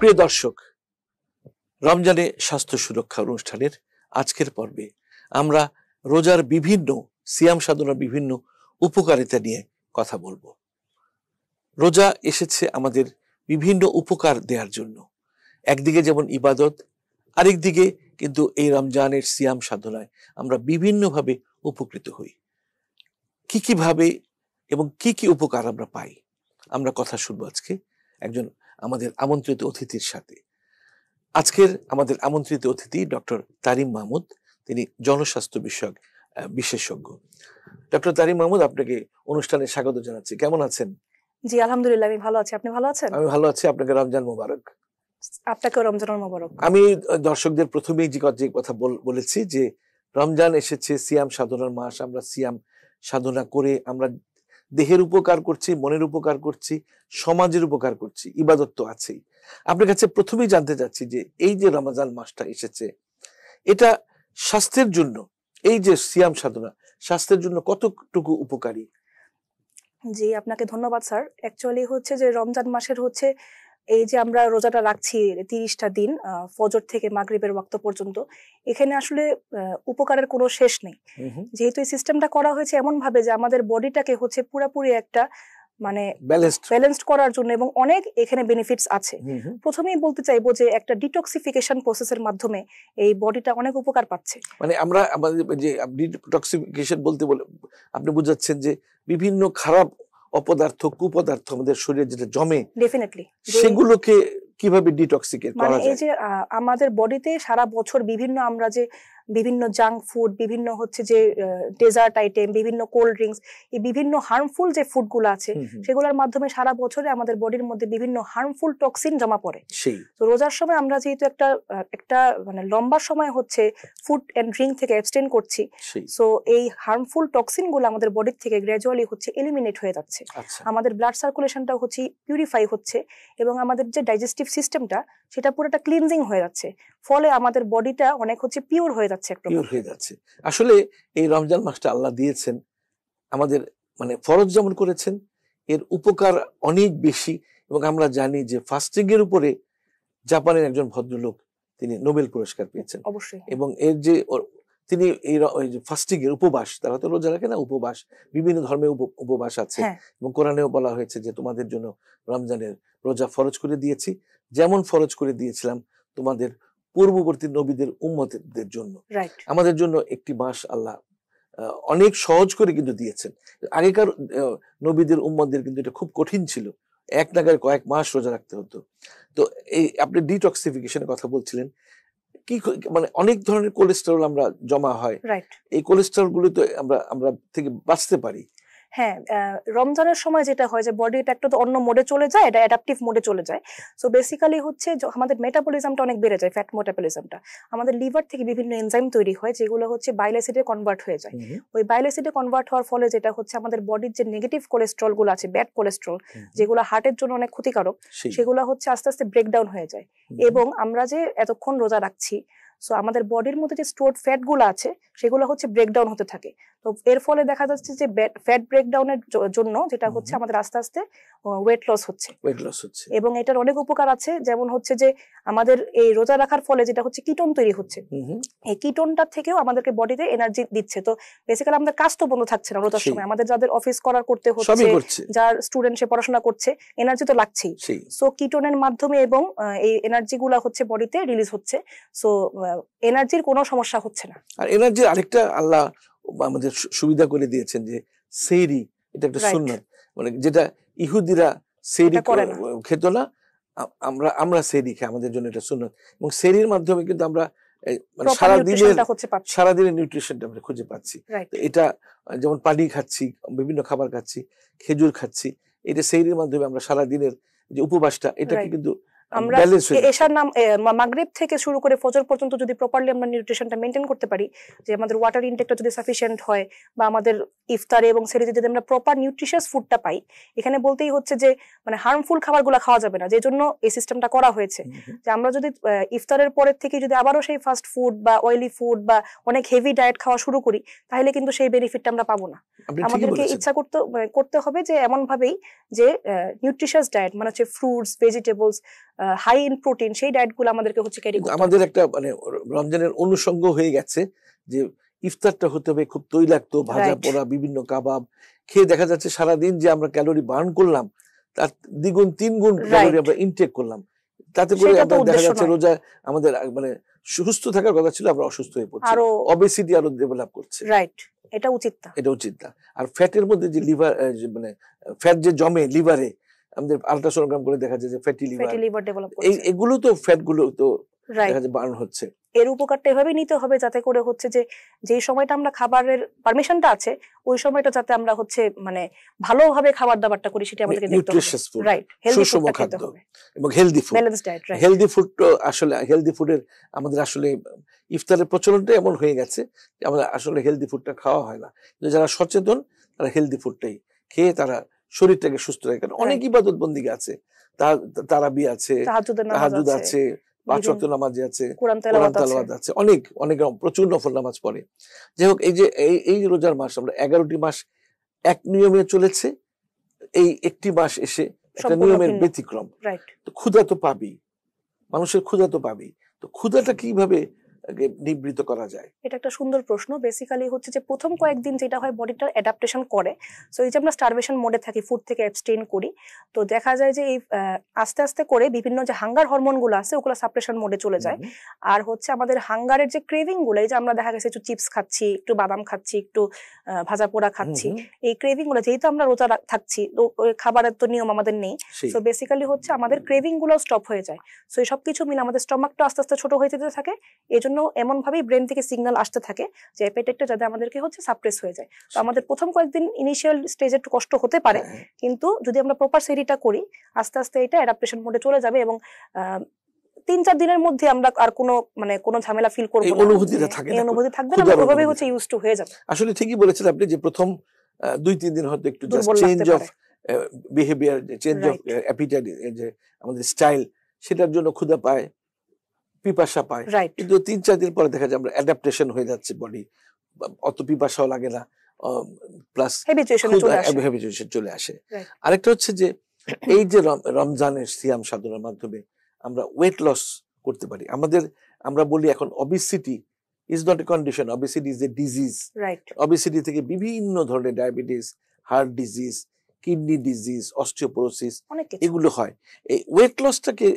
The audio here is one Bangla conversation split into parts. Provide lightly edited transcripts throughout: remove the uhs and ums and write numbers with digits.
প্রিয় দর্শক, রমজানে স্বাস্থ্য সুরক্ষা অনুষ্ঠানের আজকের পর্বে আমরা রোজার বিভিন্ন সিয়াম সাধনার বিভিন্ন উপকারিতা নিয়ে কথা বলবো। রোজা এসেছে আমাদের বিভিন্ন উপকার দেওয়ার জন্য। একদিকে যেমন ইবাদত, আরেকদিকে কিন্তু এই রমজানের সিয়াম সাধনায় আমরা বিভিন্নভাবে উপকৃত হই। কি কিভাবে এবং কি কি উপকার আমরা পাই, আমরা কথা শুনবো আজকে একজন আমাদের আমন্ত্রিত অতিথির সাথে। আজকের আমাদের আমন্ত্রিত অতিথি ডক্টর তারিম মাহমুদ, তিনি জনস্বাস্থ্য বিষয়ক বিশেষজ্ঞ। ডক্টর তারিম মাহমুদ, আপনাকে অনুষ্ঠানে স্বাগত জানাচ্ছি। কেমন আছেন? জি আলহামদুলিল্লাহ, আমি ভালো আছি। আপনি ভালো আছেন? আমি ভালো আছি। আপনাকে রমজান মোবারক। আপনাকে রমজান মোবারক। আমি দর্শকদের প্রথমেই যে কথা বলেছি যে রমজান এসেছে, সিয়াম সাধনার মাস। আমরা সিয়াম সাধনা করে আমরা দেহের উপকার করছি, মনের উপকার করছি, সমাজের উপকার করছি, ইবাদত তো আছেই। আপনার কাছে প্রথমেই জানতে চাচ্ছি যে এই যে রমজান মাসটা এসেছে, এটা স্বাস্থ্যের জন্য, এই যে সিয়াম সাধনা স্বাস্থ্যের জন্য কতটুকু উপকারী? জি আপনাকে ধন্যবাদ স্যার। অ্যাকচুয়ালি হচ্ছে যে রমজান মাসের হচ্ছে এই যে আমরা রোজাটা রাখছি 30টা দিন, ফজর থেকে মাগরিবের ওয়াক্ত পর্যন্ত, এখানে আসলে উপকারের কোনো শেষ নেই। যেহেতু এই সিস্টেমটা করা হয়েছে এমন ভাবে যে আমাদের বডিটাকে হচ্ছে পুরোপুরি একটা মানে ব্যালেন্সড করার জন্য, এবং অনেক এখানে বেনিফিটস আছে। প্রথমেই বলতে চাইবো যে একটা ডিটক্সিফিকেশন প্রসেসের মাধ্যমে এই বডিটা অনেক উপকার পাচ্ছে। মানে আমরা আমাদের যে ডিটক্সিফিকেশন বলতে আপনি বুঝাচ্ছেন যে বিভিন্ন খারাপ অপদার্থ, কুপদার্থ আমাদের শরীরে যেটা জমে, ডেফিনেটলি সেগুলোকে কিভাবে ডিটক্সিকেট করা যায়? এই যে আমাদের বডিতে সারা বছর আমরা যে বিভিন্ন জাঙ্ক ফুড, বিভিন্ন হচ্ছে যে ডেজার্ট আইটেম, বিভিন্ন কোল্ড ড্রিঙ্কস, এই বিভিন্ন হার্মফুল যে ফুডগুলো আছে সেগুলোর মাধ্যমে সারা বছরে আমাদের বডির মধ্যে বিভিন্ন হার্মফুল টক্সিন জমা পড়ে। তো রোজার সময় আমরা যেহেতু একটা মানে লম্বা সময় হচ্ছে ফুড এন্ড ড্রিঙ্ক থেকে অ্যাবস্টেন করছি, সো এই হার্মফুল টক্সিন গুলো আমাদের বডির থেকে গ্র্যাজুয়ালি হচ্ছে এলিমিনেট হয়ে যাচ্ছে। আমাদের ব্লাড সার্কুলেশনটা হচ্ছে পিউরিফাই হচ্ছে, এবং আমাদের যে ডাইজেস্টিভ সিস্টেমটা সেটা পুরোটা ক্লিনজিং হয়ে যাচ্ছে। ফলে আমাদের বডিটা অনেক হচ্ছে পিওর হয়ে যাচ্ছে, আসলে এই রমজান মাসটা আল্লাহ দিয়েছেন আমাদের, মানে ফরজ যেমন করেছেন, এর উপকার অনেক বেশি। এবং আমরা জানি যে ফাস্টিং এর উপরে জাপানের একজন ভদ্রলোক, তিনি নোবেল পুরস্কার পেয়েছেন। অবশ্যই। এবং এর যে তিনি এই ফাস্টিং এর উপবাস, তারা তো রোজা রাখে না, উপবাস, বিভিন্ন ধর্মের উপবাস আছে। এবং কোরআনেও বলা হয়েছে যে তোমাদের জন্য রমজানের রোজা ফরজ করে দিয়েছি, যেমন ফরজ করে দিয়েছিলাম তোমাদের পূর্ববর্তী নবীদের উম্মতদের জন্য। আমাদের জন্য একটি মাস আল্লাহ অনেক সহজ করে কিন্তু দিয়েছেন। আগেকার নবীদের উম্মতদের কিন্তু এটা খুব কঠিন ছিল, এক নাগারে কয়েক মাস রোজা রাখতে হতো। তো এই আপনি ডিটক্সিফিকেশনের কথা বলছিলেন, কি মানে অনেক ধরনের কোলেস্টেরল আমরা জমা হয়, এই কোলেস্টেরল গুলো তো আমরা থেকে বাঁচতে পারি। হ্যাঁ, রমজানের সময় যেটা হয় যে বডি এটা একটা তো অন্য মোডে চলে যায়, এটা অ্যাডাপটিভ মোডে চলে যায়। সো বেসিক্যালি হচ্ছে আমাদের মেটাবলিজমটা অনেক বেড়ে যায়, ফ্যাট মেটাবলিজমটা। আমাদের লিভার থেকে বিভিন্ন এনজাইম তৈরি হয় যেগুলো হচ্ছে বাইল অ্যাসিডে কনভার্ট হয়ে যায়। ওই বাইল অ্যাসিডে কনভার্ট হওয়ার ফলে যেটা হচ্ছে আমাদের বডির যে নেগেটিভ কোলেস্ট্রল গুলো আছে, ব্যাড কোলেস্ট্রল, যেগুলো হার্টের জন্য অনেক ক্ষতিকারক, সেগুলো হচ্ছে আস্তে আস্তে ব্রেকডাউন হয়ে যায়। এবং আমরা যে এতক্ষণ রোজা রাখছি, সো আমাদের বডির মধ্যে যে স্টোরড ফ্যাট গুলো আছে সেগুলো হচ্ছে ব্রেকডাউন হতে থাকে। তো এর ফলে দেখা যাচ্ছে যে ফ্যাট ব্রেকডাউনের জন্য যেটা হচ্ছে আমাদের আস্তে আস্তে ওয়েট লস হচ্ছে। এবং এটার অনেক উপকার আছে, যেমন হচ্ছে যে আমাদের এই রোজা রাখার ফলে যেটা হচ্ছে কিটোন তৈরি হচ্ছে, এই কিটোনটা থেকেও আমাদেরকে বডিতে এনার্জি দিচ্ছে। তো বেসিক্যালি আমাদের কাজ তো বন্ধ থাকছে না রোজার সময়, আমাদের যাদের অফিস করতে হচ্ছে, যার স্টুডেন্ট সে পড়াশোনা করছে, এনার্জি তো লাগছেই। সো কিটোনের মাধ্যমে এবং এই এনার্জি গুলা হচ্ছে বডিতে রিলিজ হচ্ছে। সো এনার্জির কোনো সমস্যা হচ্ছে না। আর এনার্জির আরেকটা আল্লাহ আমাদের সুবিধা করে দিয়েছেন যে সেহরি, এটা একটা সুন্নাত, মানে যেটা ইহুদিরা সেহরি খেত না, আমরা সেহরি খাই, আমাদের জন্য এটা সুন্নাত। এবং সেহরির মাধ্যমে কিন্তু আমরা সারাদিনের নিউট্রিশনটা আমরা খুঁজে পাচ্ছি। এটা যেমন পানি খাচ্ছি, বিভিন্ন খাবার খাচ্ছি, খেজুর খাচ্ছি, এটা সেহরির মাধ্যমে আমরা সারাদিনের যে উপবাসটা, এটাকে কিন্তু আমরা এশার মাগরিব থেকে শুরু করে ফজর পর্যন্ত যদি প্রপারলি আমরা নিউট্রিশনটা মেইনটেইন করতে পারি, যে আমাদের ওয়াটার ইনটেকটা যদি সাফিসিয়েন্ট হয়, বা আমাদের ইফতারে এবং সেহরিতে যদি আমরা প্রপার নিউট্রিশিয়াস ফুডটা পাই, এখানে বলতেই হচ্ছে যে মানে হার্মফুল খাবারগুলো খাওয়া যাবে না, যে জন্য এই সিস্টেমটা করা হয়েছে। যে আমরা যদি ইফতারের পরের থেকে যদি আবারও সেই ফাস্ট ফুড বা অয়েলি ফুড বা অনেক হেভি ডায়েট খাওয়া শুরু করি, তাহলে কিন্তু সেই বেনিফিটটা আমরা পাবো না। আমাদেরকে ইচ্ছা করতে হবে যে এমন ভাবেই যে নিউট্রিশিয়াস ডায়েট, মানে হচ্ছে fruits, vegetables, high in protein, সেই ডায়েট গুলো আমাদেরকে হচ্ছে ক্যারি করতে হবে। আমাদের একটা মানে রমজানের অনুষঙ্গ হয়ে গেছে যে ইফতারটা হতে হবে খুব তৈলাক্ত, ভাজা পোড়া, বিভিন্ন কাবাব খেয়ে দেখা যাচ্ছে সারাদিন যে আমরা ক্যালোরি বার্ন করলাম তার দ্বিগুণ 3 গুণ ক্যালোরি আমরা ইনটেক করলাম। তাতে করে দেখা যাচ্ছে রোজা আমাদের মানে সুস্থ থাকার কথা ছিল, আমরা অসুস্থ হয়ে পড়ছি, অবেসিটি আরো ডেভেলপ করছে। রাইট, এটা উচিত না, এটা উচিত না। আর ফ্যাটের মধ্যে যে লিভার মানে ফ্যাট যে জমে লিভারে, আমাদের আল্ট্রাসোনোগ্রাম করে দেখা যায় যে ফ্যাটি লিভার ডেভেলপ করছে। এগুলো তো ফ্যাট গুলো তো দেখা যায় বার্ন হচ্ছে। এর উপকারটা এভাবে নিতে হবে যাতে করে হচ্ছে যে যেই সময়টা আমরা খাবারের পারমিশনটা আছে ওই সময়টা যাতে আমরা হচ্ছে মানে ভালোভাবে খাবার দাবারটা করি সেটা আমাদেরকে দেখতে হবে। রাইট, হেলদি ফুড খেতে হবে এবং healthy food, balance diet. Right, healthy food আসলে হেলদি ফুডের আমাদের আসলে ইফতারের প্রচলনটা এমন হয়ে গেছে যে আমরা আসলে হেলদি ফুডটা খাওয়া হয় না। যারা সচেতন তারা হেলদি ফুডটাই খেয়ে তারা শরীরটাকে সুস্থ রাখে। কারণ অনেক ইবাদত বন্দিগি আছে, তারাবি আছে, তাহাজ্জুদ আছে, 5 ওয়াক্ত নামাজ আছে, কোরআন তেলাওয়াত আছে, অনেক অনেক প্রচুর নফল নামাজ পড়ে। যাই হোক, এই যে এই রোজার মাস আমরা 11টি মাস এক নিয়মে চলেছে, এই একটি মাস এসে একটা নিয়মের ব্যতিক্রম। তো ক্ষুধা তো পাবি, মানুষের ক্ষুধা তো পাবি, তো ক্ষুধাটা কিভাবে নিবৃত করা যায়? এটা একটা সুন্দর প্রশ্ন। বেসিক্যালি হচ্ছে যে প্রথম কয়েকদিন যেটা হয় বডিটা অ্যাডাপ্টেশন করে। সো এই যে আমরা স্টারভেশন মোডে থাকি, ফুড থেকে অ্যাবস্টেইন করি, তো দেখা যায় যে এই আস্তে আস্তে করে বিভিন্ন যে হাঙ্গার হরমোন গুলো আছে ওগুলো সাপ্রেশন মোডে চলে যায়। আর হচ্ছে আমাদের হাঙ্গারের যে ক্রেভিং গুলো, এই যে আমরা দেখা গেছে একটু চিপস খাচ্ছি, একটু বাদাম খাচ্ছি, একটু ভাজা পোড়া খাচ্ছি, এই ক্রেভিং গুলো যেহেতু আমরা রোজা থাকছি তো খাবারের তো নিয়ম আমাদের নেই, সো বেসিক্যালি হচ্ছে আমাদের ক্রেভিং গুলো স্টপ হয়ে যায়। সো এই সবকিছু মিলে আমাদের স্টমাকটা আস্তে আস্তে ছোট হয়ে যেতে থাকে। এজন্য এমন ভাবেই ব্রেন থেকে সিগন্যাল আসতে থাকে যে অ্যাপেটাইটটা যাতে আমাদেরকে হচ্ছে সাপ্রেস হয়ে যায়। তো আমাদের প্রথম কয়েকদিন ইনিশিয়াল স্টেজে একটু কষ্ট হতে পারে, কিন্তু যদি আমরা প্রপার সেরিটা করি আস্তে আস্তে এটা অ্যাডাপ্টেশন মোডে চলে যাবে এবং 3-4 দিনের মধ্যে আমরা আর কোনো ঝামেলা ফিল করব না, অনুভূতিটা থাকবে না, ওইভাবে হচ্ছে ইউজ টু হয়ে যাবে। আসলে ঠিকই বলেছেন আপনি যে প্রথম 2-3 দিন হয়তো একটু just change of behaviour, change of appetite, যে আমাদের স্টাইল, সেটার জন্য ক্ষুধা পায়, পিপাসা পায়, কিন্তু 3-4 দিন পরে দেখা যায় আমরা অ্যাডাপ্টেশন হয়ে যাচ্ছে, বডি অত পিপাসাও লাগে না, প্লাস হ্যাবিচুয়েশন চলে আসে। আরেকটা হচ্ছে যে এই যে রমজানের সিয়াম সাধনার মাধ্যমে আমরা ওয়েট লস করতে পারি। আমরা বলি এখন obesity is not a condition, obesity is a disease. Obesity থেকে বিভিন্ন ধরনের diabetes, heart disease, kidney disease, osteoporosis এগুলো হয়। এই ওয়েট লসটাকে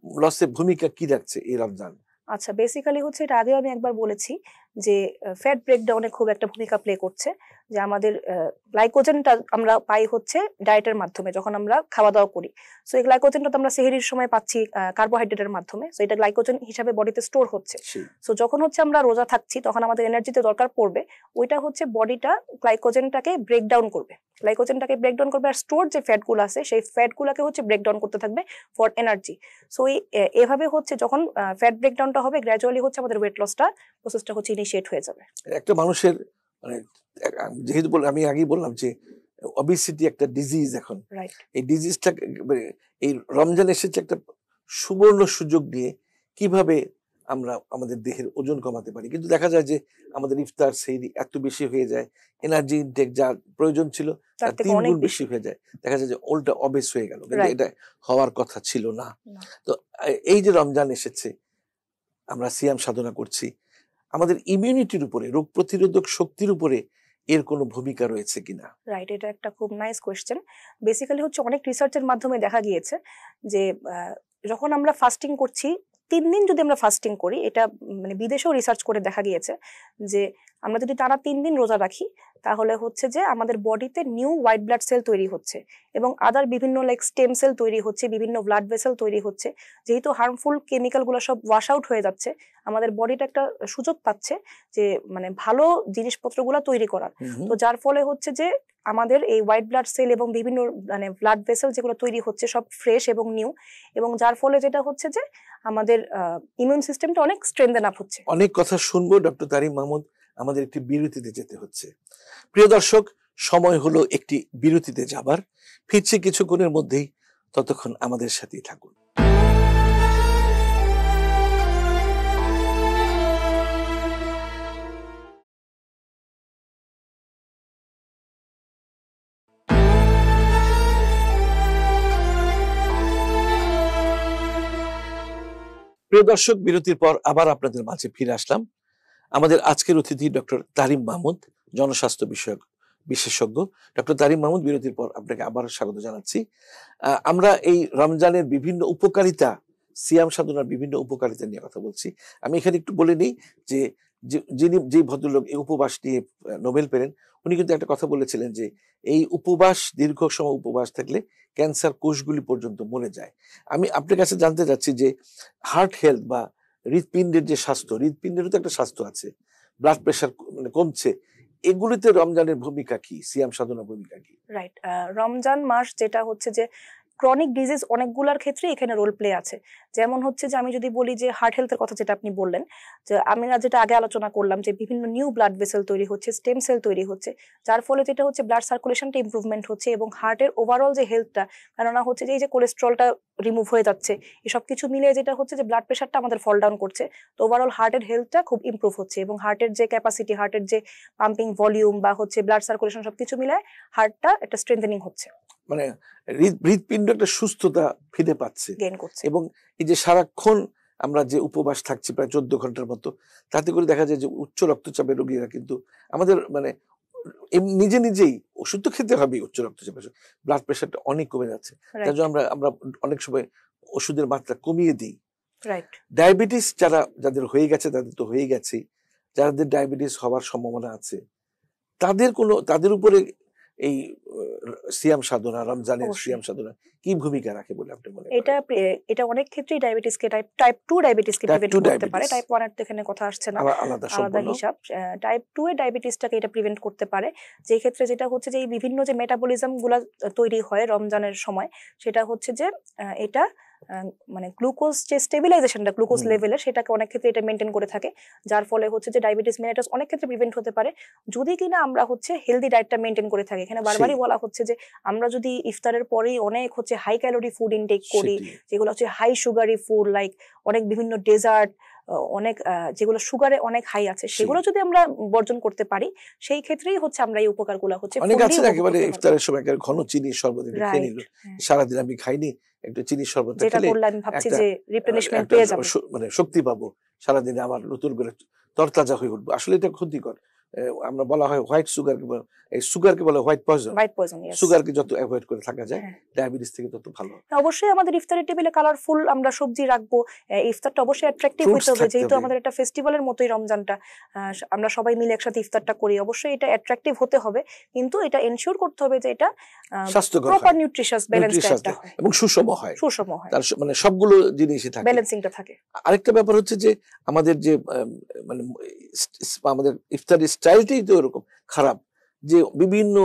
লসের ভূমিকা কি রাখছে এই রমজান? আচ্ছা, বেসিক্যালি হচ্ছে এটা আগেও আমি একবার বলেছি যে ফ্যাট ব্রেকডাউনে খুব একটা ভূমিকা প্লে করছে। যে আমাদের গ্লাইকোজেনটা আমরা পাই হচ্ছে ডায়েটের মাধ্যমে, যখন আমরা খাওয়া দাওয়া করি। সো এই গ্লাইকোজেনটা তো আমরা সেহরির সময় পাচ্ছি কার্বোহাইড্রেটের মাধ্যমে, সো এটা গ্লাইকোজেন হিসাবে বডিতে স্টোর হচ্ছে। সো যখন হচ্ছে আমরা রোজা থাকছি তখন আমাদের এনার্জিতে দরকার পড়বে, ওইটা হচ্ছে বডিটা গ্লাইকোজেনটাকে ব্রেকডাউন করবে, আর স্টোর যে ফ্যাটগুলো আছে সেই ফ্যাটগুলোকে হচ্ছে ব্রেকডাউন করতে থাকবে ফর এনার্জি। সো এভাবে হচ্ছে যখন ফ্যাট ব্রেকডাউনটা হবে গ্র্যাজুয়ালি হচ্ছে আমাদের ওয়েট লসটা প্রসেসটা হচ্ছে ইনিশিয়েট হয়ে যাবে। একটা মানুষের মানে যেহেতু আমি আগেই বললাম যে ওবেসিটি একটা ডিজিজ, এখন এই ডিজিজটা এই রমজান এসেছে একটা সুবর্ণ সুযোগ নিয়ে কিভাবে আমরা আমাদের দেহের ওজন কমাতে পারি। কিন্তু দেখা যায় যে আমাদের ইফতার সেহরি এত বেশি হয়ে যায়, এনার্জি ইনটেক যা প্রয়োজন ছিল তার 3 গুণ বেশি হয়ে যায়, দেখা যায় যে উল্টা অবেস হয়ে গেল, কিন্তু এটা হওয়ার কথা ছিল না। তো এই যে রমজান এসেছে, আমরা সিয়াম সাধনা করছি, আমাদের ইমিউনিটির উপরে, রোগ প্রতিরোধক শক্তির উপরে এর কোনো ভূমিকা রয়েছে কিনা? রাইট, এটা একটা খুব নাইস কোয়েশ্চেন। বেসিক্যালি হচ্ছে অনেক রিসার্চের মাধ্যমে দেখা গিয়েছে যে যখন আমরা ফাস্টিং করছি 3 দিন যদি আমরা ফাস্টিং করি, এটা মানে বিদেশেও রিসার্চ করে দেখা গিয়েছে যে আমরা যদি টানা 3 দিন রোজা রাখি তাহলে হচ্ছে যে আমাদের বডিতে নিউ হোয়াইট ব্লাড সেল তৈরি হচ্ছে এবং আদার বিভিন্ন লাইক স্টেম সেল তৈরি হচ্ছে, বিভিন্ন ব্লাড ভেসেল তৈরি হচ্ছে। যেহেতু হার্মফুল কেমিক্যালগুলো সব ওয়াশ আউট হয়ে যাচ্ছে, আমাদের বডিটা একটা সুযোগ পাচ্ছে যে মানে ভালো জিনিসপত্রগুলো তৈরি করার। তো যার ফলে হচ্ছে যে আমাদের এই হোয়াইট ব্লাড সেল এবং বিভিন্ন মানে ব্লাড ভেসেল যেগুলো তৈরি হচ্ছে সব ফ্রেশ এবং নিউ, এবং যার ফলে যেটা হচ্ছে যে আমাদের ইমিউন সিস্টেমটা অনেক স্ট্রেনথেন আপ হচ্ছে। অনেক কথা শুনবো ডক্টর তারিম মাহমুদ, আমাদের একটি বিরতিতে যেতে হচ্ছে। প্রিয় দর্শক, সময় হলো একটি বিরতিতে যাবার, ফিরছি কিছুক্ষণের মধ্যেই, ততক্ষণ আমাদের সাথেই থাকুন। প্রিয় দর্শক, বিরতির পর আবার আপনাদের মাঝে ফিরে আসলাম। আমাদের আজকের অতিথি ডক্টর তারিম মাহমুদ, জনস্বাস্থ্য বিষয়ক বিশেষজ্ঞ। ডক্টর তারিম মাহমুদ, বিরতির পর আপনাকে আবার স্বাগত জানাচ্ছি। আমরা এই রমজানের বিভিন্ন উপকারিতা, সিয়াম সাধনার বিভিন্ন উপকারিতা নিয়ে কথা বলছি। আমি এখানে একটু বলে নিই যে যিনি যে ভদ্রলোক এই উপবাস নিয়ে নোবেল পেলেন, উনি কিন্তু একটা কথা বলেছিলেন যে এই উপবাস, দীর্ঘ সময় উপবাস থাকলে ক্যান্সার কোষগুলি পর্যন্ত মরে যায়। আমি আপনার কাছে জানতে চাচ্ছি যে হার্ট হেলথ বা হৃৎপিণ্ডের যে স্বাস্থ্য, হৃৎপিণ্ডেরও তো একটা স্বাস্থ্য আছে, ব্লাড প্রেশার মানে কমছে, এগুলিতে রমজানের ভূমিকা কি, সিয়াম সাধনার ভূমিকা কি? রাইট, রমজান মাস যেটা হচ্ছে যে ক্রনিক ডিজিজ অনেকগুলোর ক্ষেত্রে এখানে রোল প্লে আছে। যেমন হচ্ছে যে আমি যদি বলি যে হার্ট হেলথের কথা যেটা আপনি বললেন, যে আমরা যেটা আগে আলোচনা করলাম যে বিভিন্ন নিউ ব্লাড ভেসেল তৈরি হচ্ছে, স্টেম সেল তৈরি হচ্ছে, যার ফলে যেটা হচ্ছে ব্লাড সার্কুলেশনটা ইমপ্রুভমেন্ট হচ্ছে এবং হার্টের ওভারঅল যে হেলথটা, কেননা হচ্ছে যে এই যে কোলেস্ট্রলটা রিমুভ হয়ে যাচ্ছে, এসব কিছু মিলিয়ে যেটা হচ্ছে যে ব্লাড প্রেশারটা আমাদের ফল ডাউন করছে, তো ওভারঅল হার্টের হেলথটা খুব ইমপ্রুভ হচ্ছে এবং হার্টের যে ক্যাপাসিটি, হার্টের যে পাম্পিং ভলিউম বা হচ্ছে ব্লাড সার্কুলেশন সবকিছু মিলায় হার্টটা একটা স্ট্রেংথেনিং হচ্ছে, মানে হৃৎপিণ্ড একটা সুস্থতা ফিরে পাচ্ছে গেইন করছে। এবং এই যে সারাক্ষণ আমরা যে উপবাস থাকছি প্রায় 14 ঘন্টার মতো, তাতে করে দেখা যায় যে উচ্চ রক্তচাপের রোগীরা কিন্তু আমাদের মানে নিজে নিজেই ওষুধ তো খেতে হবে, উচ্চ রক্তচাপের ব্লাড প্রেশারটা অনেক কমে যাচ্ছে। তার জন্য আমরা অনেক সময় ওষুধের মাত্রা কমিয়ে দিই। রাইট, ডায়াবেটিস যাদের হয়ে গেছে তাদের তো হয়ে গেছে, যাদের ডায়াবেটিস হওয়ার সম্ভাবনা আছে তাদের উপরে এই সিয়াম সাধনা, রমজানের সিয়াম সাধনা কি ভূমিকা রাখে বলে আপনি মনে করেন? এটা অনেক ক্ষেত্রেই ডায়াবেটিসকে টাইপ 2 ডায়াবেটিসকে প্রিভেন্ট করতে পারে। টাইপ 1 এর তো এখানে কথা আসছে না, আলাদা হিসাব। টাইপ 2 এর ডায়াবেটিসটাকে এটা প্রিভেন্ট করতে পারে, যে ক্ষেত্রে যেটা হচ্ছে যে এই বিভিন্ন যে মেটাবলিজম গুলা তৈরি হয় রমজানের সময়, সেটা হচ্ছে যে এটা মানে গ্লুকোজ যে স্টেবিলাইজেশনটা গ্লুকোজ লেভেলের, সেটাকে অনেক ক্ষেত্রে এটা মেনটেন করে থাকে, যার ফলে হচ্ছে যে ডায়াবেটিস মেলিটাস অনেক ক্ষেত্রে প্রিভেন্ট হতে পারে যদি কিনা আমরা হচ্ছে হেলদি ডায়েটটা মেনটেন করে থাকি। এখানে বারবারই বলা হচ্ছে যে আমরা যদি ইফতারের পরেই অনেক হচ্ছে হাই ক্যালোরি ফুড ইনটেক করি, যেগুলো হচ্ছে হাই সুগারি ফুড, লাইক অনেক বিভিন্ন ডেজার্ট, অনেক যেগুলো সুগারে অনেক হাই আছে, সেগুলো যদি আমরা বর্জন করতে পারি, সেই ক্ষেত্রেই হচ্ছে আমরা এই উপকারগুলো হচ্ছে। অনেক আছে একেবারে ইফতারের সময় ঘন চিনির শরবত খেয়ে নিল, সারাদিন আমি খাইনি, একটু চিনির শরবত খেলে আমি ভাবছি যে রিপ্লেনিশমেন্ট পেয়ে যাব, মানে শক্তি পাবো, সারাদিনে আমার নতুন করে তরতাজা হয়ে উঠবো। আসলে এটা ক্ষতিকর। আমরা বলা হয় হোয়াইট সুগারকে বলে হোয়াইট পয়জন। সুগারকে যত অ্যাভয়েড করে থাকা যায় ডায়াবেটিস থেকে তত ভালো। অবশ্যই আমাদের ইফতারের টেবিলে কালারফুল আমরা সবজি রাখবো, ইফতারটা অবশ্যই অ্যাট্রাকটিভ হতে হবে, যেহেতু আমাদের একটা ফেস্টিভ্যালের মতোই রমজানটা, আমরা সবাই মিলে একসাথে ইফতারটা করি, অবশ্যই এটা অ্যাট্রাকটিভ হতে হবে, কিন্তু এটা এনশিওর করতে হবে যে এটা স্বাস্থ্যকর, প্রপার নিউট্রিশাস ব্যালেন্সড হয় এবং সুষম হয়, তার মানে সবগুলো জিনিসই থাকে, ব্যালেন্সিংটা থাকে। আরেকটা ব্যাপার হচ্ছে যে আমাদের যে মানে আমাদের ইফতারের স্টাইলটাই তো এরকম খারাপ যে বিভিন্ন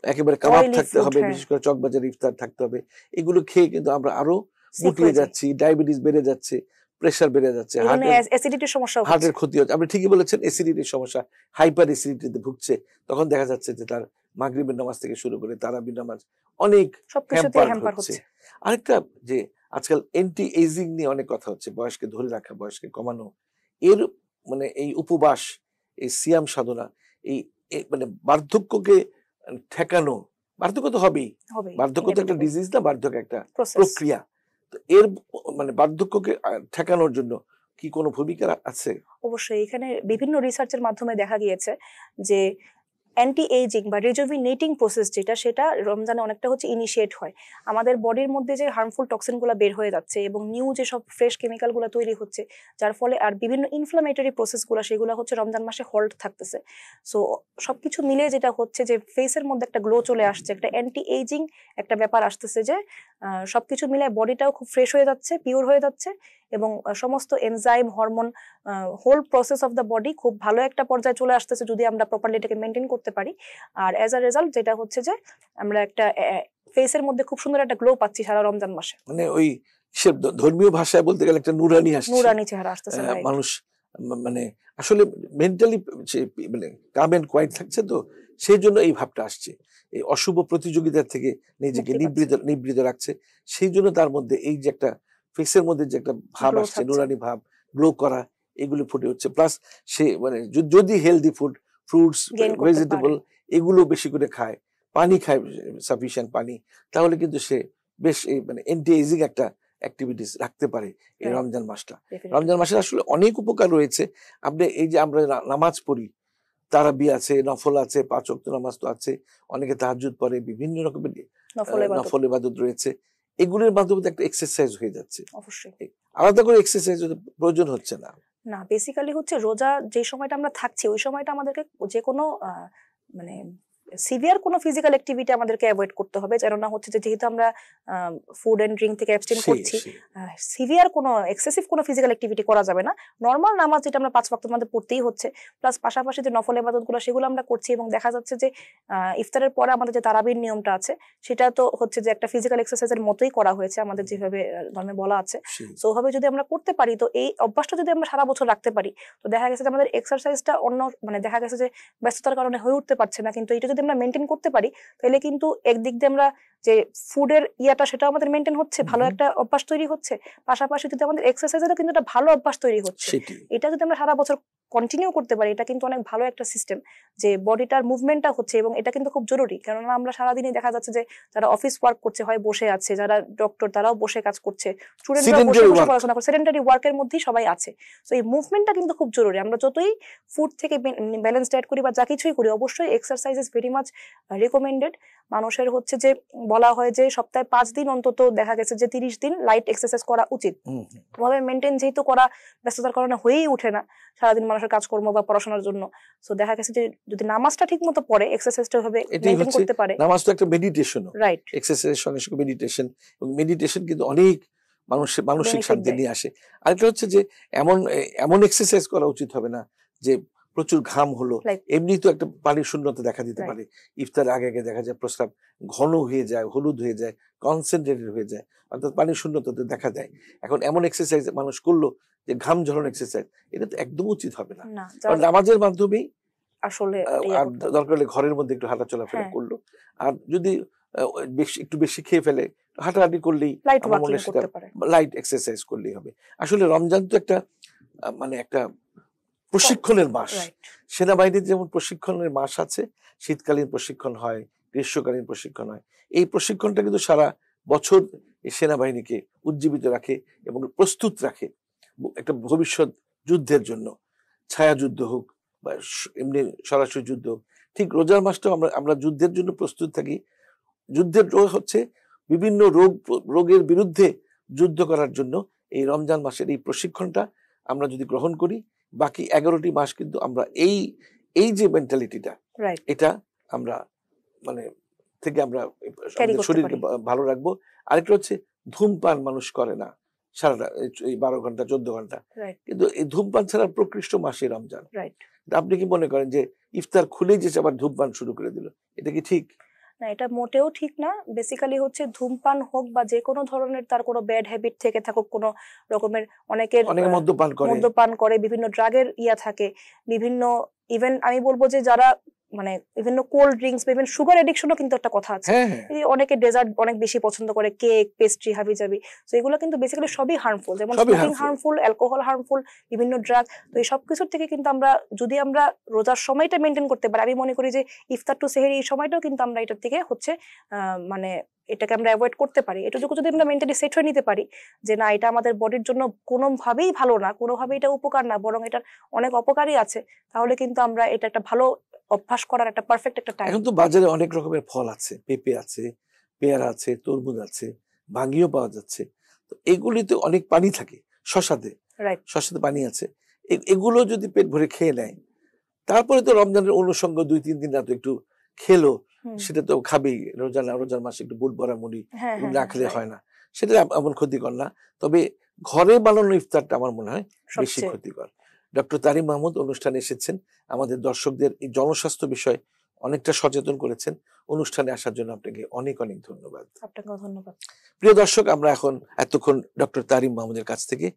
একেবারে কাবাব থাকতে হবে, বিশেষ করে চকবাজার ইফতার থাকতে হবে, এগুলো খেয়ে কিন্তু আমরা আরো মুটিয়ে যাচ্ছি, ডায়াবেটিস বেড়ে যাচ্ছে, প্রেসার বেড়ে যাচ্ছে, হার্টের ক্ষতি হচ্ছে। আপনি ঠিকই বলেছেন, অ্যাসিডিটির সমস্যা, হাইপার অ্যাসিডিটিতে ভুগছে, তখন দেখা যাচ্ছে যে তার মাগরিবের নামাজ থেকে শুরু করে তারাবির নামাজ অনেক হ্যাম্পার হচ্ছে। আরেকটা যে আজকাল অ্যান্টি এজিং নিয়ে অনেক কথা হচ্ছে, বয়সকে ধরে রাখা, বয়সকে কমানো, এর মানে এই উপবাস, এই সিয়াম সাধনা, এই মানে বার্ধক্যকে ঠেকানো, বার্ধক্য তো হবেই, বার্ধক্য তো একটা ডিজিজ না, বার্ধক্য একটা প্রক্রিয়া, তো এর মানে বার্ধক্যকে ঠেকানোর জন্য কি কোনো ভূমিকা আছে? অবশ্যই এখানে বিভিন্ন রিসার্চের মাধ্যমে দেখা গিয়েছে যে অ্যান্টি এজিং বা রিজুভিনেটিং প্রসেস যেটা, সেটা রমজানে অনেকটা হচ্ছে ইনিশিয়েট হয়। আমাদের বডির মধ্যে যে হার্মফুল টক্সিনগুলো বের হয়ে যাচ্ছে এবং নিউ যে সব ফ্রেশ কেমিক্যালগুলো তৈরি হচ্ছে, যার ফলে আর বিভিন্ন ইনফ্লামেটরি প্রসেসগুলো সেগুলো হচ্ছে রমজান মাসে হল্ট থাকতেছে। সো সবকিছু মিলে যেটা হচ্ছে যে ফেসের মধ্যে একটা গ্লো চলে আসছে, একটা অ্যান্টি এজিং একটা ব্যাপার আসতেছে, যে সবকিছু মিলে বডিটাও খুব ফ্রেশ হয়ে যাচ্ছে, পিওর হয়ে যাচ্ছে এবং সমস্ত enzyme, hormone, whole process of the body খুব ভালো একটা পর্যায়ে চলে আসতেছে যদি আমরা প্রপারলি এটাকে মেনটেন করতে পারি। আর অ্যাজ আ রেজাল্ট যেটা হচ্ছে যে আমরা একটা ফেসের মধ্যে খুব সুন্দর একটা গ্লো পাচ্ছি সারা রমজান মাসে, মানে ওই ধর্মীয় ভাষায় বলতে গেলে একটা নুরানি চেহারা আসতেছে, মানুষ মানে আসলে মেন্টালি মানে কাম এন্ড কোয়াইট থাকছে, তো সেই জন্য এই ভাবটা আসছে, এই অশুভ প্রতিযোগিতার থেকে নিজেকে নিবৃত রাখছে, সেই জন্য তার মধ্যে এই যে একটা ফেসের মধ্যে যে একটা ভাব আসছে, নুরানি ভাব, গ্লো করা, এগুলো ফুটে হচ্ছে। প্লাস সে মানে যদি হেলদি ফুড, ফ্রুটস, ভেজিটেবল এগুলো বেশি করে খায়, পানি খায়, সাফিসিয়েন্ট পানি, তাহলে কিন্তু সে বেশ মানে অ্যান্টি এজিং একটা অ্যাক্টিভিটিস রাখতে পারে এই Right. রমজান মাসটা। Definitely. রমজান মাসের আসলে অনেক উপকার রয়েছে। আপনি এই যে আমরা নামাজ পড়ি, তারাবি আছে, নফল আছে, 5 ওয়াক্ত নামাজ তো আছে, অনেকে তাহাজ্জুদ পড়ে, বিভিন্ন রকমের নফল ইবাদত নফল ইবাদত রয়েছে। এগুলোর মাধ্যমে তো একটা এক্সারসাইজ হয়ে যাচ্ছে। অবশ্যই। আলাদা করে এক্সারসাইজ প্রয়োজন হচ্ছে না। না, বেসিক্যালি হচ্ছে রোজা যে সময়টা আমরা থাকছি ওই সময়টা আমাদেরকে যে কোনো মানে সিভিয়ার কোনো ফিজিক্যাল অ্যাক্টিভিটি আমাদেরকে অ্যাভয়েড করতে হবে, যেন না হচ্ছে যে যেহেতু আমরা ফুড এন্ড ড্রিঙ্ক থেকে অ্যাবস্টেন করছি, সিভিয়ার কোনো এক্সেসিভ কোনো ফিজিক্যাল অ্যাক্টিভিটি করা যাবে না। নর্মাল নামাজ যেটা আমরা 5 ওয়াক্তের মধ্যে পড়তেই হচ্ছে, প্লাস পাশাপাশি যে নফল ইবাদতগুলো সেগুলো আমরা করছি, এবং দেখা যাচ্ছে যে ইফতারের পরে আমাদের যে তারাবির নিয়মটা আছে সেটা তো হচ্ছে যে একটা ফিজিক্যাল এক্সারসাইজের মতোই করা হয়েছে আমাদের যেভাবে ধর্মে বলা আছে। সো ওভাবে যদি আমরা করতে পারি, তো এই অভ্যাসটা যদি আমরা সারা বছর রাখতে পারি, তো দেখা গেছে যে আমাদের এক্সারসাইজটা অন্য মানে দেখা গেছে যে ব্যস্ততার কারণে হয়ে উঠতে পারছে না, কিন্তু এটা যদি আমরা মেনটেন করতে পারি তাহলে কিন্তু একদিক দিয়ে আমরা যে ফুডের ইয়াটা সেটা আমাদের মেনটেন হচ্ছে, ভালো একটা অভ্যাস তৈরি হচ্ছে, পাশাপাশি যদি আমাদের এক্সারসাইজেরও কিন্তু একটা ভালো অভ্যাস তৈরি হচ্ছে। এটা যদি আমরা সারা বছর কন্টিনিউ করতে পারি, এটা কিন্তু অনেক ভালো একটা সিস্টেম যে বডিটার মুভমেন্টটা হচ্ছে, এবং এটা কিন্তু খুব জরুরি। কেননা আমরা সারাদিনই দেখা যাচ্ছে যে যারা অফিস ওয়ার্ক করছে হয় বসে আছে, যারা ডক্টর তারাও বসে কাজ করছে, স্টুডেন্টরা বসে বসে পড়াশোনা করছে, সেডেন্টারি ওয়ার্কের মধ্যেই সবাই আছে। তো এই মুভমেন্টটা কিন্তু খুব জরুরি। আমরা যতই ফুড থেকে ব্যালেন্স ডায়েট করি বা যা কিছুই করি, অবশ্যই exercise is very much recommended. মানুষের হচ্ছে যে বলা হয় যে সপ্তাহে 5 দিন অন্তত দেখা গেছে যে 30 দিন লাইট এক্সারসাইজ করা উচিত। ওভাবে মেনটেন যেহেতু করা ব্যস্ততার কারণে হয়েই ওঠে না সারাদিন মানুষের কাজকর্ম বা পড়াশোনার জন্য, সো দেখা গেছে যে যদি নামাজটা ঠিক মতো পড়ে, এক্সারসাইজটা ভাবে মেনটেন করতে পারে। নামাজ তো একটা মেডিটেশন, রাইট, এক্সারসাইজের সঙ্গে সঙ্গে মেডিটেশন, এবং মেডিটেশন কিন্তু অনেক মানসিক শান্তি নিয়ে আসে। আরেকটা হচ্ছে যে এমন এক্সারসাইজ করা উচিত হবে না যে প্রচুর ঘাম হলো, এমনি তো একটা পানির শূন্যতা দেখা দিতে পারে। ইফতার আগে আগে দেখা যায় প্রস্রাব ঘন হয়ে যায়, হলুদ হয়ে যায়, কনসেন্ট্রেটেড হয়ে যায়, অর্থাৎ পানির শূন্যতাতে দেখা যায়। এখন এমন এক্সারসাইজ মানুষ করলো যে ঘাম ঝরানো এক্সারসাইজ, এটা তো একদম উচিত হবে না। কারণ নামাজের মাধ্যমেই আসলে দরকার হলে ঘরের মধ্যে একটু হাঁটা চলাফেরা করলো, আর যদি একটু বেশি খেয়ে ফেলে হাঁটাহাঁটি করলেই, লাইট এক্সারসাইজ করলেই হবে। আসলে রমজান তো একটা মানে একটা প্রশিক্ষণের মাস। সেনাবাহিনীতে যেমন প্রশিক্ষণের মাস আছে, শীতকালীন প্রশিক্ষণ হয়, গ্রীষ্মকালীন প্রশিক্ষণ হয়। এই প্রশিক্ষণটা কিন্তু সারা বছর এই সেনাবাহিনীকে উজ্জীবিত রাখে এবং প্রস্তুত রাখে একটা ভবিষ্যৎ যুদ্ধের জন্য, ছায়া যুদ্ধ হোক বা এমনি সরাসরি যুদ্ধ হোক। ঠিক রোজার মাসটাও আমরা যুদ্ধের জন্য প্রস্তুত থাকি। যুদ্ধের হচ্ছে বিভিন্ন রোগের বিরুদ্ধে যুদ্ধ করার জন্য এই রমজান মাসের এই প্রশিক্ষণটা আমরা যদি গ্রহণ করি, বাকি 11টি মাস কিন্তু আমরা এই যে মেন্টালিটিটা, এটা আমরা মানে থেকে আমরা শরীরকে ভালো রাখবো। আরেকটা হচ্ছে ধূমপান মানুষ করে না সারাটা এই 12 ঘন্টা 14 ঘন্টা, কিন্তু এই ধূমপান ছাড়া প্রকৃষ্ট মাসে রমজান। আপনি কি মনে করেন যে ইফতার খুলেই যে আবার ধূমপান শুরু করে দিল, এটা কি ঠিক? না, এটা মোটেও ঠিক না। বেসিক্যালি হচ্ছে ধূমপান হোক বা যে কোনো ধরনের তার কোনো ব্যাড হ্যাবিট থেকে থাকুক, কোনো রকমের অনেকে মদ্যপান করে, বিভিন্ন ড্রাগের ইয়া থাকে, বিভিন্ন ইভেন আমি বলবো যে যারা মানে বিভিন্ন কোল্ড ড্রিঙ্কস, বিভিন্ন সুগার এডিকশনও কিন্তু একটা কথা আছে। অনেকে ডেজার্ট অনেক বেশি পছন্দ করে, কেক, পেস্ট্রি, হাবিজাবি, তো এগুলো কিন্তু বেসিক্যালি সবই হার্মফুল। যেমন স্মোকিং হার্মফুল, অ্যালকোহল হার্মফুল, বিভিন্ন ড্রাগ। তো এই সব কিছুর থেকে কিন্তু আমরা যদি আমরা রোজার সময়টা মেনটেন করতে পারি, আমি মনে করি যে ইফতার টু সেহরি এই সময়টাও কিন্তু আমরা এটার থেকে হচ্ছে মানে এটাকে আমরা অ্যাভয়েড করতে পারি। এটুকু যদি আমরা মেন্টালি সেট হয়ে নিতে পারি যে না, এটা আমাদের বডির জন্য কোনোভাবেই ভালো না, কোনোভাবেই এটা উপকার না, বরং এটার অনেক অপকারই আছে, তাহলে কিন্তু আমরা এটা একটা ভালো অভ্যাস করার একটা পারফেক্ট একটা টাইম। এখন তো বাজারে অনেক রকমের ফল আছে, পেঁপে আছে, পেয়ারা আছে, তরমুজ আছে, ভাঙ্গিও পাওয়া যাচ্ছে। তো এগুলিতে অনেক পানি থাকে, শশাতে পানি আছে। এগুলো যদি পেট ভরে খেয়ে নেয়, তারপরে তো রমজানের অনুষঙ্গ 2-3 দিন রাত একটু খেলো, সেটা তো খাবেই। রোজার মাসে একটু বুট ভরা মুড়ি না খেলে হয় না, সেটা এমন ক্ষতিকর না। তবে ঘরে বানানো ইফতারটা আমার মনে হয় বেশি ক্ষতিকর। ডক্টর তারিম মাহমুদ অনুষ্ঠানে এসেছেন, আমাদের দর্শকদের এই জনস্বাস্থ্য বিষয়ে অনেকটা সচেতন করেছেন। অনুষ্ঠানে আসার জন্য আপনাকে অনেক অনেক ধন্যবাদ। আপনাকেও ধন্যবাদ। প্রিয় দর্শক, আমরা এতক্ষণ ডক্টর তারিম মাহমুদের কাছ থেকে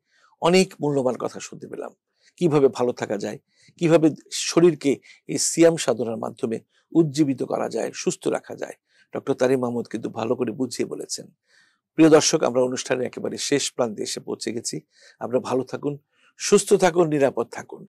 অনেক মূল্যবান কথা শুনতে পেলাম। কিভাবে ভালো থাকা যায়, কিভাবে শরীরকে এই সিয়াম সাধনার মাধ্যমে উজ্জীবিত করা যায়, সুস্থ রাখা যায়, ডক্টর তারিম মাহমুদ কিন্তু ভালো করে বুঝিয়ে বলেছেন। প্রিয় দর্শক, আমরা অনুষ্ঠানের একেবারে শেষ প্রান্তে এসে পৌঁছে গেছি। আমরা ভালো থাকুন, সুস্থ থাকুন, নিরাপদ থাকুন।